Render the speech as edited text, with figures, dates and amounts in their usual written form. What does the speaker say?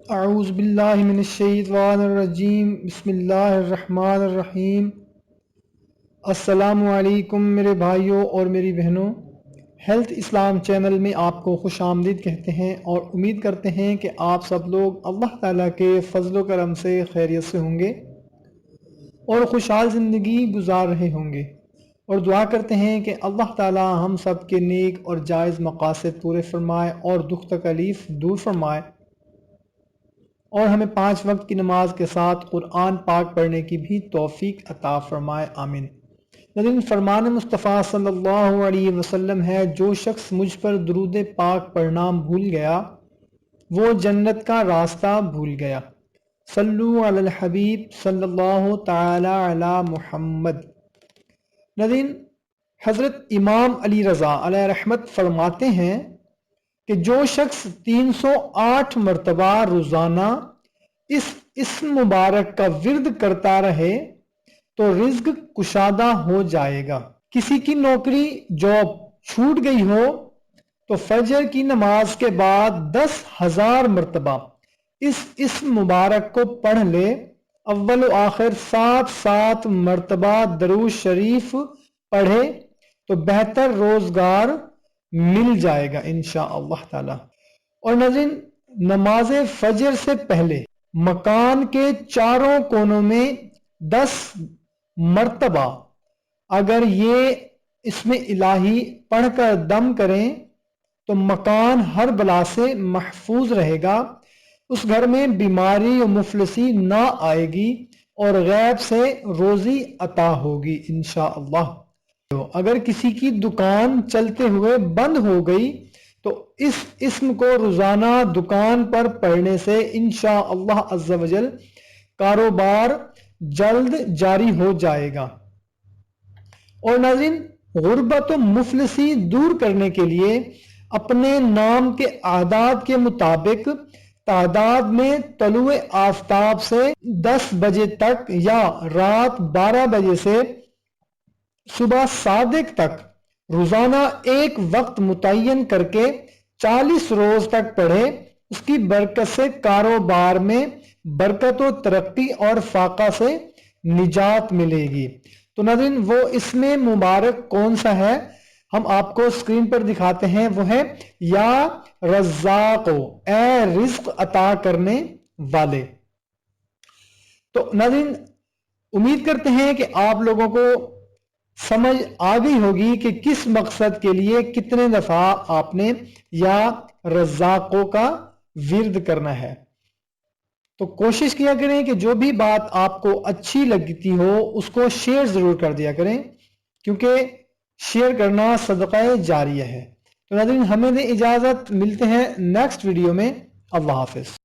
اعوذ باللہ من الشیطان الرجیم، بسم اللہ الرحمن الرحیم۔ السلام علیکم میرے بھائیوں اور میری بہنوں، ہیلتھ اسلام چینل میں آپ کو خوش آمدید کہتے ہیں اور امید کرتے ہیں کہ آپ سب لوگ اللہ تعالیٰ کے فضل و کرم سے خیریت سے ہوں گے اور خوشحال زندگی گزار رہے ہوں گے، اور دعا کرتے ہیں کہ اللہ تعالیٰ ہم سب کے نیک اور جائز مقاصد پورے فرمائے اور دکھ تکلیف دور فرمائے، اور ہمیں 5 وقت کی نماز کے ساتھ قرآن پاک پڑھنے کی بھی توفیق عطا فرمائے، آمین۔ لیکن فرمان مصطفیٰ صلی اللہ علیہ وسلم ہے، جو شخص مجھ پر درود پاک پڑھنا بھول گیا وہ جنت کا راستہ بھول گیا۔ صلو علی الحبیب صلی اللہ تعالی علی محمد۔ ناظرین، حضرت امام علی رضا علیہ رحمت فرماتے ہیں کہ جو شخص 308 مرتبہ روزانہ اس اسم مبارک کا ورد کرتا رہے تو رزق کشادہ ہو جائے گا۔ کسی کی نوکری جاب چھوٹ گئی ہو تو فجر کی نماز کے بعد 10,000 مرتبہ اس اسم مبارک کو پڑھ لے، اول و آخر 7 مرتبہ درود شریف پڑھے تو بہتر روزگار مل جائے گا انشاءاللہ تعالی۔ اور ناظرین، نماز فجر سے پہلے مکان کے چاروں کونوں میں 10 مرتبہ اگر یہ اسم الہی پڑھ کر دم کریں تو مکان ہر بلا سے محفوظ رہے گا، اس گھر میں بیماری و مفلسی نہ آئے گی اور غیب سے روزی عطا ہوگی انشاءاللہ۔ اگر کسی کی دکان چلتے ہوئے بند ہو گئی تو اس اسم کو روزانہ دکان پر پڑھنے سے انشاءاللہ عز و جل کاروبار جلد جاری ہو جائے گا۔ اور ناظرین، غربت و مفلسی دور کرنے کے لیے اپنے نام کے اعداد کے مطابق تعداد میں طلوع آفتاب سے 10 بجے تک یا رات 12 بجے سے صبح صادق تک روزانہ ایک وقت متعین کر کے 40 روز تک پڑھے، اس کی برکت سے کاروبار میں برکت و ترقی اور فاقہ سے نجات ملے گی۔ تو ناظرین، وہ اسم مبارک کون سا ہے ہم آپ کو اسکرین پر دکھاتے ہیں، وہ ہے یا رزاق، اے رزق عطا کرنے والے۔ تو ناظرین، امید کرتے ہیں کہ آپ لوگوں کو سمجھ آ گئی ہوگی کہ کس مقصد کے لیے کتنے دفعہ آپ نے یا رزاقوں کا ورد کرنا ہے۔ تو کوشش کیا کریں کہ جو بھی بات آپ کو اچھی لگتی ہو اس کو شیئر ضرور کر دیا کریں، کیونکہ شیئر کرنا صدقہ جاریہ ہے۔ تو ناظرین، ہمیں دیں اجازت، ملتے ہیں نیکسٹ ویڈیو میں۔ اللہ حافظ۔